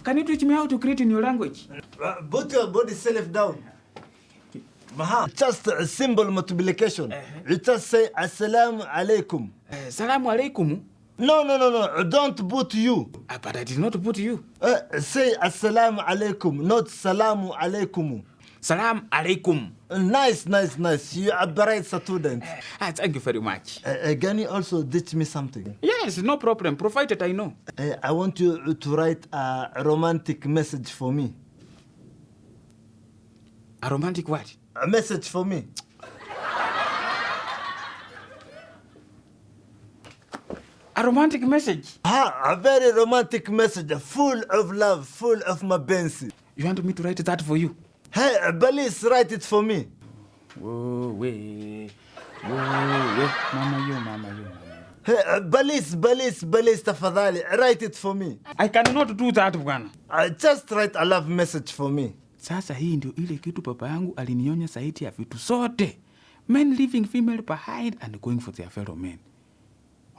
Can you teach me how to create in your language? Put your body self down. Just a simple multiplication. You just say Assalamu alaikum. Salamu alaikum? No. Don't put you. But I did not put you. Say Assalamu alaikum, not Salamu alaikum. Salam alaikum. Nice. You are a bright student. Thank you very much. Can you also teach me something? Yes, no problem, provided I know. I want you to write a romantic message for me. A romantic what? A message for me. A romantic message? A very romantic message, full of love, full of mapenzi. You want me to write that for you? Hey, please write it for me. Mama you. Hey, please, tafadhali, write it for me. I cannot do that, bwana. Just write a love message for me. Sasa hii ndio ile kitu papa yangu alinionya saiti ya vitu sote. Men leaving female behind and going for their fellow men.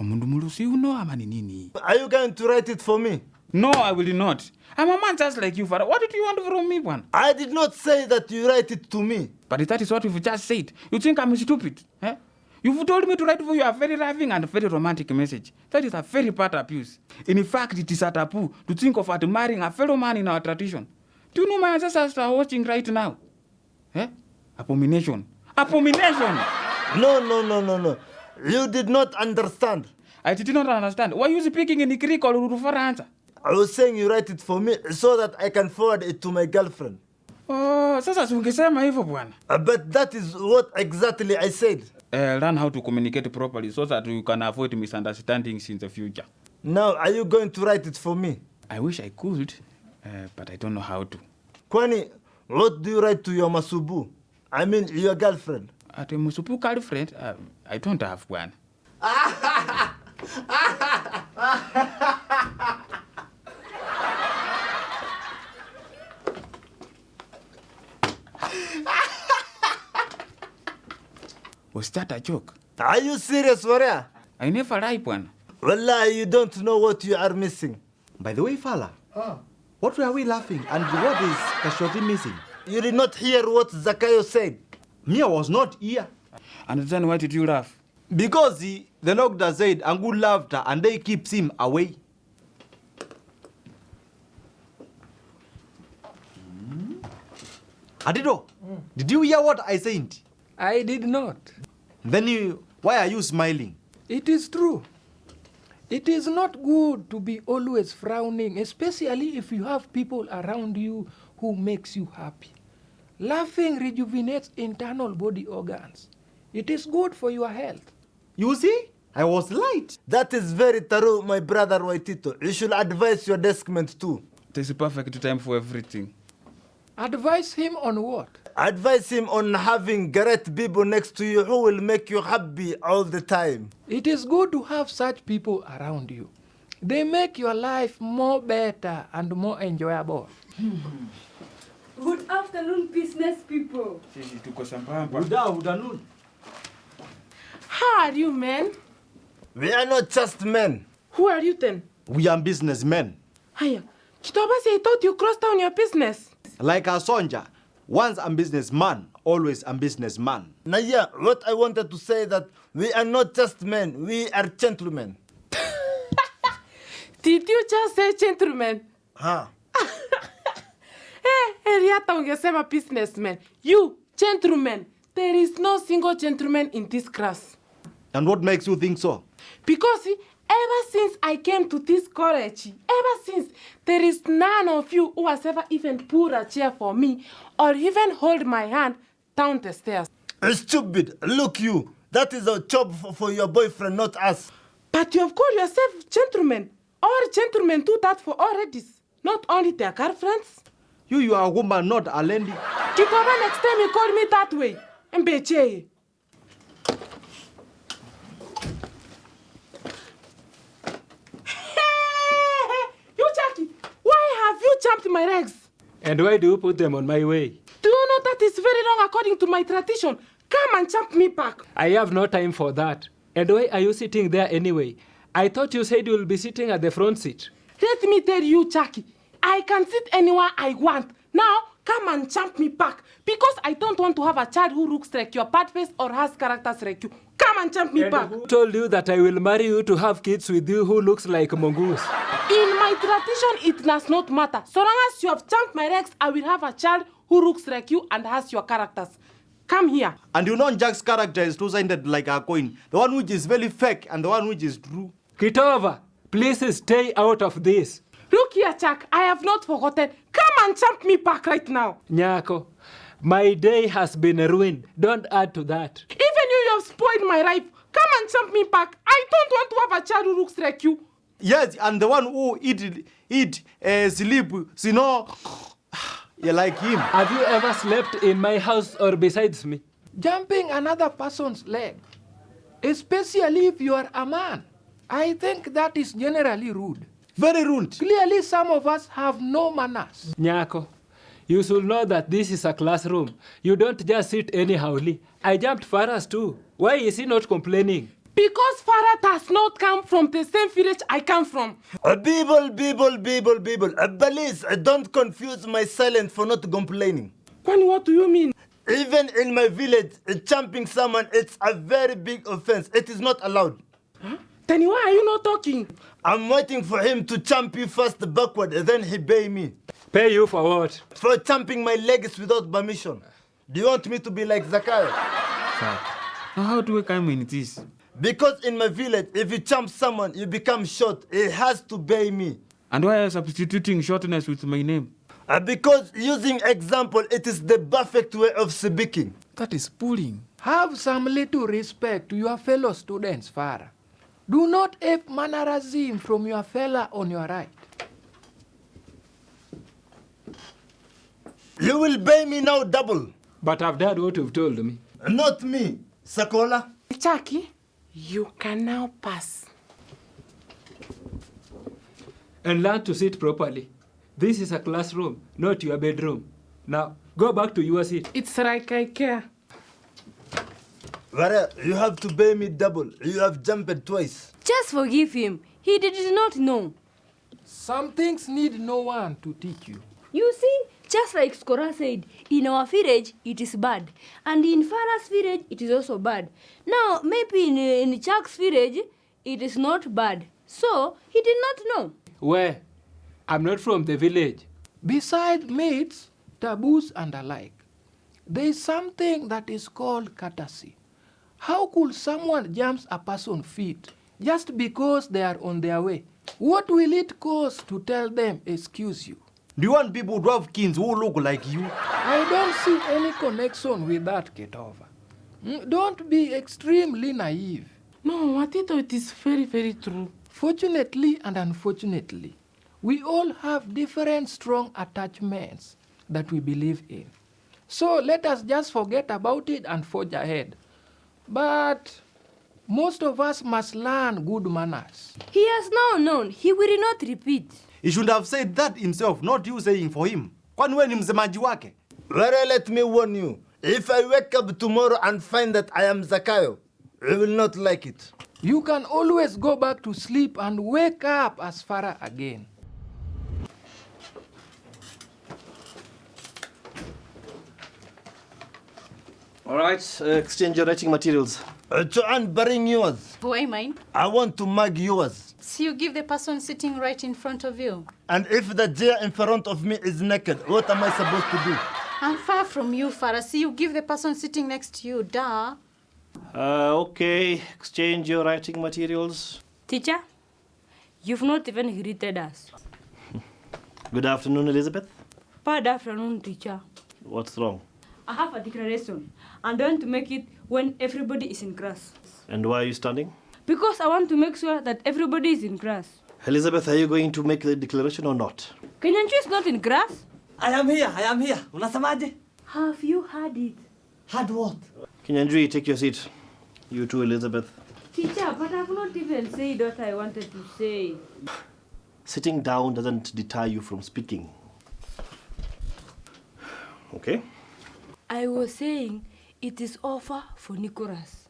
Omundu mulusi uno ama ni nini? Are you going to write it for me? No, I will not. I'm a man just like you, father. What did you want from me, bwana? I did not say that you write it to me. But that is what you've just said. You think I'm stupid? Eh? You've told me to write for you a very loving and very romantic message. That is a very bad abuse. In fact, it is a taboo to think of admiring a fellow man in our tradition. Do you know my ancestors are watching right now? Eh? Abomination. No. You did not understand. I did not understand. Why are you speaking in Greek or Urufaransa? I was saying you write it for me so that I can forward it to my girlfriend. Oh, sasa ungesema hivyo bwana. But that is what exactly I said. Learn how to communicate properly so that you can avoid misunderstandings in the future. Now, are you going to write it for me? I wish I could, but I don't know how to. Kwani, what do you write to your masubu? I mean, your girlfriend. At a musupu girlfriend, I don't have one. Was that a joke? Are you serious, Waria? I never lie, one. Wallahi, you don't know what you are missing. By the way, Fala, what were we laughing and what is Kashoti missing? You did not hear what Zakayo said. Me, I was not here. And then why did you laugh? Because the doctor said Angu loved her and they keeps him away. Adido, did you hear what I said? I did not. Then why are you smiling? It is true. It is not good to be always frowning, especially if you have people around you who makes you happy. Laughing rejuvenates internal body organs. It is good for your health. You see? I was right. That is very true, my brother Waitito. You should advise your deskmate too. This is perfect time for everything. Advise him on what? Advise him on having great people next to you who will make you happy all the time. It is good to have such people around you. They make your life more better and more enjoyable. Good afternoon, business people. Good afternoon. How are you, men? We are not just men. Who are you then? We are businessmen. Hiya, Chitobasi, I thought you crossed down your business. Like a sonja, once a businessman, always a businessman. Naya, what I wanted to say that we are not just men, we are gentlemen. Did you just say gentlemen? Huh? Henrietta ungesema businessman. You, gentlemen. There is no single gentleman in this class. And what makes you think so? Because ever since I came to this college, there is none of you who has ever even pulled a chair for me or even hold my hand down the stairs. Stupid. Look you. That is a job for your boyfriend, not us. But you have called yourself gentlemen. All gentlemen do that for all ladies, not only their girlfriends. You are a woman, not a lady. Kikoba, next time you call me that way. Mbeche. You, Jackie, why have you jumped my legs? And why do you put them on my way? Do you know that is very wrong according to my tradition? Come and jump me back. I have no time for that. And why are you sitting there anyway? I thought you said you will be sitting at the front seat. Let me tell you, Jackie, I can sit anywhere I want. Now, come and champ me back. Because I don't want to have a child who looks like your bad face or has characters like you. Come and champ me back. Who told you that I will marry you to have kids with you who looks like a mongoose? In my tradition, it does not matter. So long as you have champed my legs, I will have a child who looks like you and has your characters. Come here. And you know Jack's character is two-sided like a coin. The one which is very fake and the one which is true. Kitova, please stay out of this. Look here, Jack. I have not forgotten. Come and champ me back right now. Nyako, my day has been ruined. Don't add to that. Even you have spoiled my life. Come and champ me back. I don't want to have a child who looks like you. Yes, and the one who sleep, you know, you like him. Have you ever slept in my house or besides me? Jumping another person's leg, especially if you are a man, I think that is generally rude. Very rude. Clearly, some of us have no manners. Nyako, you should know that this is a classroom. You don't just sit anyhowly. I jumped Faras too. Why is he not complaining? Because Farah does not come from the same village I come from. People. Please, don't confuse my silence for not complaining. Kwani, what do you mean? Even in my village, champing someone, it's a very big offense. It is not allowed. Huh? Then why are you not talking? I'm waiting for him to champ you first backward, and then he pay me. Pay you for what? For champing my legs without permission. Do you want me to be like Zakayo? Now how do we come in this? Because in my village, if you champ someone, you become short. It has to pay me. And why are you substituting shortness with my name? Because using example, it is the perfect way of speaking. That is bullying. Have some little respect to your fellow students, Farah. Do not ape mannerism from your fella on your right. You will pay me now double. But I've done what you've told me. Not me, Sakola. Jackie, you can now pass. And learn to sit properly. This is a classroom, not your bedroom. Now, go back to your seat. It's like I care. Vara, you have to pay me double. You have jumped twice. Just forgive him. He did not know. Some things need no one to teach you. You see, just like Skora said, in our village, it is bad. And in Farah's village, it is also bad. Now, maybe in Chuck's village, it is not bad. So, he did not know. Where? I'm not from the village. Besides myths, taboos, and alike, there is something that is called courtesy. How could someone jump a person's feet just because they are on their way? What will it cost to tell them, excuse you? Do you want people to have kids who look like you? I don't see any connection with that, Ketova. Don't be extremely naive. No, Watito, it is very, very true. Fortunately and unfortunately, we all have different strong attachments that we believe in. So let us just forget about it and forge ahead. But most of us must learn good manners. He has now known. He will not repeat. He should have said that himself, not you saying for him. Kwani wewe ni msemaji wake? Vara, let me warn you. If I wake up tomorrow and find that I am Zakayo, you will not like it. You can always go back to sleep and wake up as Farah again. All right, exchange your writing materials. Joanne, bring yours. Why mine? I want to mug yours. So you give the person sitting right in front of you. And if the chair in front of me is naked, what am I supposed to do? I'm far from you, Farah. See, you give the person sitting next to you. Duh. Okay, exchange your writing materials. Teacher, you've not even greeted us. Good afternoon, Elizabeth. Bad afternoon, teacher. What's wrong? I have a declaration, and I want to make it when everybody is in class. And why are you standing? Because I want to make sure that everybody is in class. Elizabeth, are you going to make the declaration or not? Kenyanchu is not in class? I am here. Unasemaje? Have you heard it? Heard what? Kinyanjui, take your seat. You too, Elizabeth. Teacher, but I've not even said what I wanted to say. Sitting down doesn't deter you from speaking. Okay? I was saying it is over for Nicholas.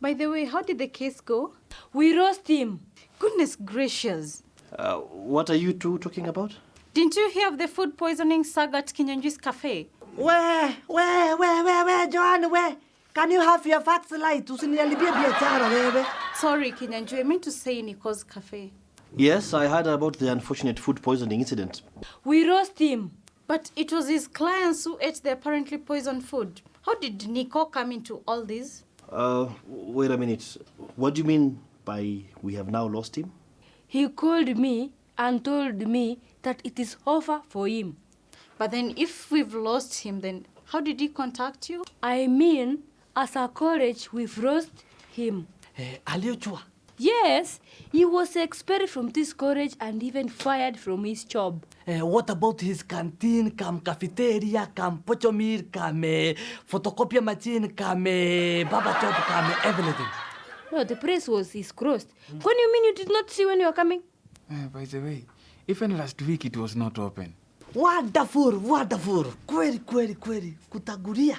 By the way, how did the case go? We roast him. Goodness gracious. What are you two talking about? Didn't you hear of the food poisoning saga at Kinyanjui's cafe? Where, Joanne, where? Can you have your facts light? Usiniharibie biashara wewe. Sorry, Kinyanjui, I meant to say Nico's cafe. Yes, I heard about the unfortunate food poisoning incident. We roast him. But it was his clients who ate the apparently poisoned food. How did Nico come into all this? Wait a minute. What do you mean by we have now lost him? He called me and told me that it is over for him. But then if we've lost him, then how did he contact you? I mean, as a college, we've lost him. Aliyojua. Yes, he was expelled from this college and even fired from his job. What about his canteen, cafeteria, pochomir, photocopy machine, baba shop, everything? No, the place is closed. What do you mean you did not see when you were coming? By the way, even last week it was not open. Wonderful. Kweli. Kutaguria,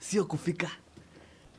sio kufika.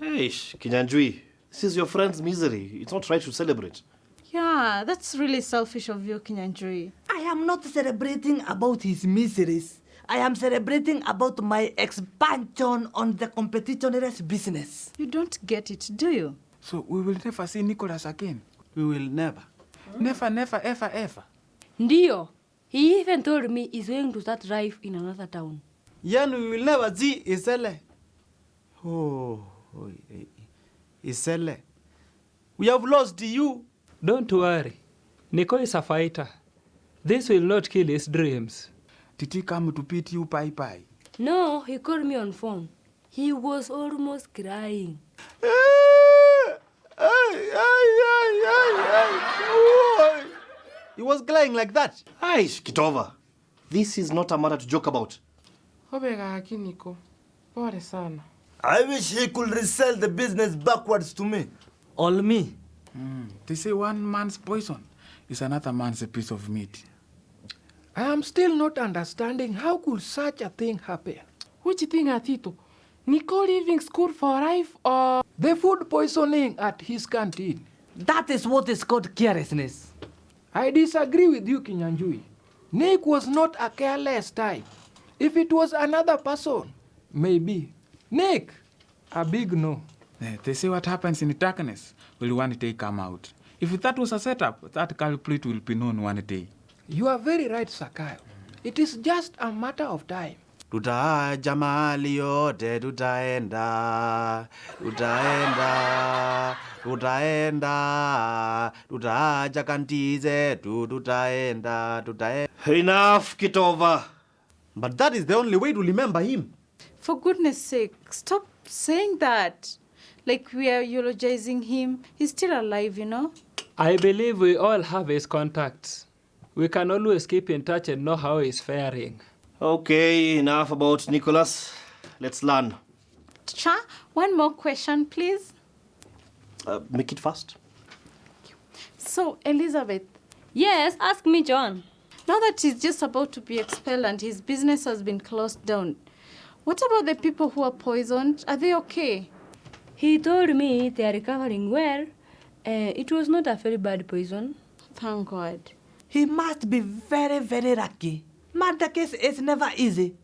Hey, Kinyanjui, this is your friend's misery. It's not right to celebrate. Yeah, that's really selfish of you, Kinyanjui. I am not celebrating about his miseries. I am celebrating about my expansion on the competitionless business. You don't get it, do you? So we will never see Nicholas again. We will never. Never, ever. Ndio. He even told me he's going to start life in another town. Yan, we will never see Isele. Isele. We have lost you. Don't worry. Nico is a fighter. This will not kill his dreams. Did he come to beat you, Pai? No, he called me on phone. He was almost crying. He was crying like that. Aish, get over. This is not a matter to joke about. Obega haki Nico. Pole sana. I wish he could resell the business backwards to me. All me. They say one man's poison is another man's piece of meat. I am still not understanding how could such a thing happen. Which thing, Atito? Nico leaving school for life or... The food poisoning at his canteen. That is what is called carelessness. I disagree with you, Kinyanjui. Nick was not a careless type. If it was another person, maybe. Nick, a big no. They say what happens in the darkness will one day come out. If that was a setup, that culprit will be known one day. You are very right, Sakayo. It is just a matter of time. Tutaja mahali yote, tutaenda, tutaja kanti zetu, tutaenda. Enough, get over. But that is the only way to remember him. For goodness sake, stop saying that. Like we are eulogizing him. He's still alive, you know? I believe we all have his contacts. We can always keep in touch and know how he's faring. Okay, enough about Nicholas. Let's learn. Cha, one more question, please. Make it fast. So, Elizabeth. Yes, ask me, John. Now that he's just about to be expelled and his business has been closed down, what about the people who are poisoned? Are they okay? He told me they are recovering well. It was not a very bad poison. Thank God. He must be very, very lucky. Murder case is never easy.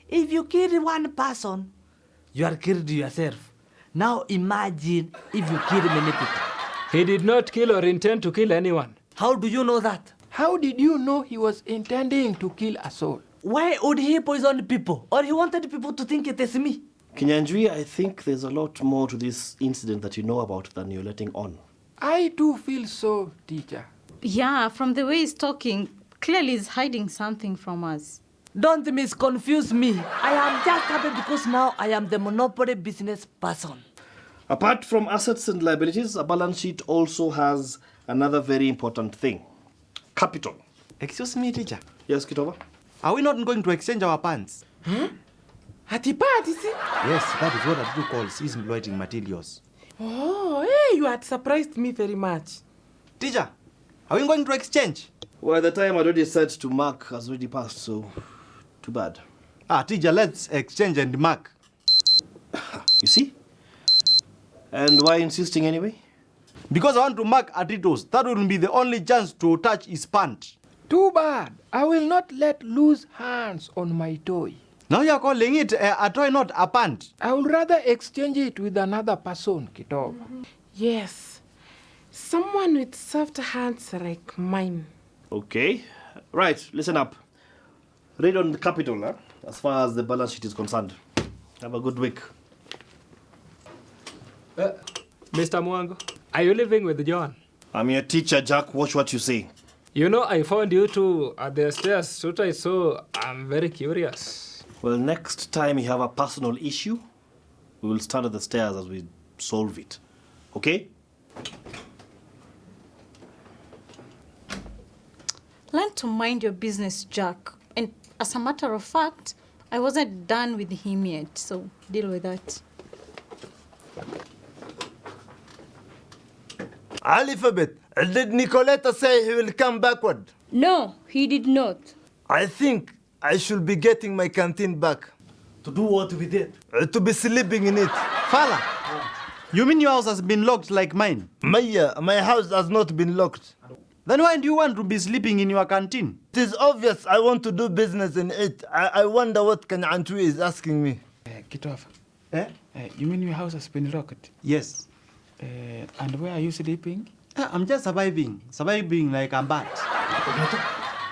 If you kill one person, you are killed yourself. Now imagine if you kill many people. He did not kill or intend to kill anyone. How do you know that? How did you know he was intending to kill a soul? Why would he poison people? Or he wanted people to think it is me? Kinyanjui, I think there's a lot more to this incident that you know about than you're letting on. I too feel so, teacher. Yeah, from the way he's talking, clearly he's hiding something from us. Don't misconfuse me. I am just happy because now I am the monopoly business person. Apart from assets and liabilities, a balance sheet also has another very important thing. Capital. Excuse me, teacher. Yes, Kitova? Are we not going to exchange our pants? Hatipati, see? Yes, that is what Adu calls exploiting materials. Oh, hey, you had surprised me very much. Teacher, are we going to exchange? Well, the time I already said to Mark has already passed, so too bad. Teacher, let's exchange and mark. You see? And why insisting anyway? Because I want to mark Atitos. That will be the only chance to touch his pant. Too bad. I will not let loose hands on my toy. Now you are calling it a toy, not a pant. I would rather exchange it with another person, Kitova. Yes. Someone with soft hands like mine. Okay. Right, listen up. Read on the capital, huh? As far as the balance sheet is concerned. Have a good week. Mr. Mwango, are you living with John? I'm your teacher, Jack. Watch what you say. You know, I found you two at the stairs, so I'm very curious. Well, next time you have a personal issue, we will start at the stairs as we solve it. Okay? Learn to mind your business, Jack. And as a matter of fact, I wasn't done with him yet, so deal with that. Alphabet, did Nicoletta say he will come backward? No, he did not. I think I should be getting my canteen back. To do what with it? To be sleeping in it. Fala, you mean your house has been locked like mine? My house has not been locked. Then why do you want to be sleeping in your canteen? It is obvious I want to do business in it. I wonder what Kanantui is asking me. Kitova. Eh? You mean your house has been locked? Yes. And where are you sleeping? I'm just surviving like a bat.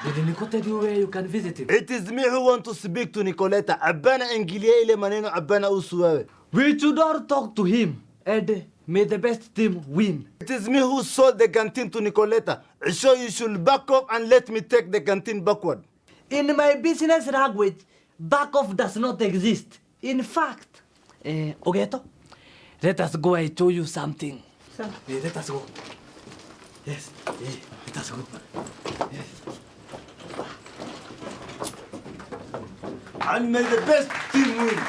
Did Nico tell you where you can visit him? It is me who want to speak to Nicoletta. Abana ingilia ile maneno abana usuwewe. We should all talk to him. And may the best team win. It is me who sold the canteen to Nicoletta. So you should back off and let me take the canteen backward. In my business language, back off does not exist. In fact, Ogeto, let us go and show you something. Let us go. Yes, let us go. Yes. And may the best team win.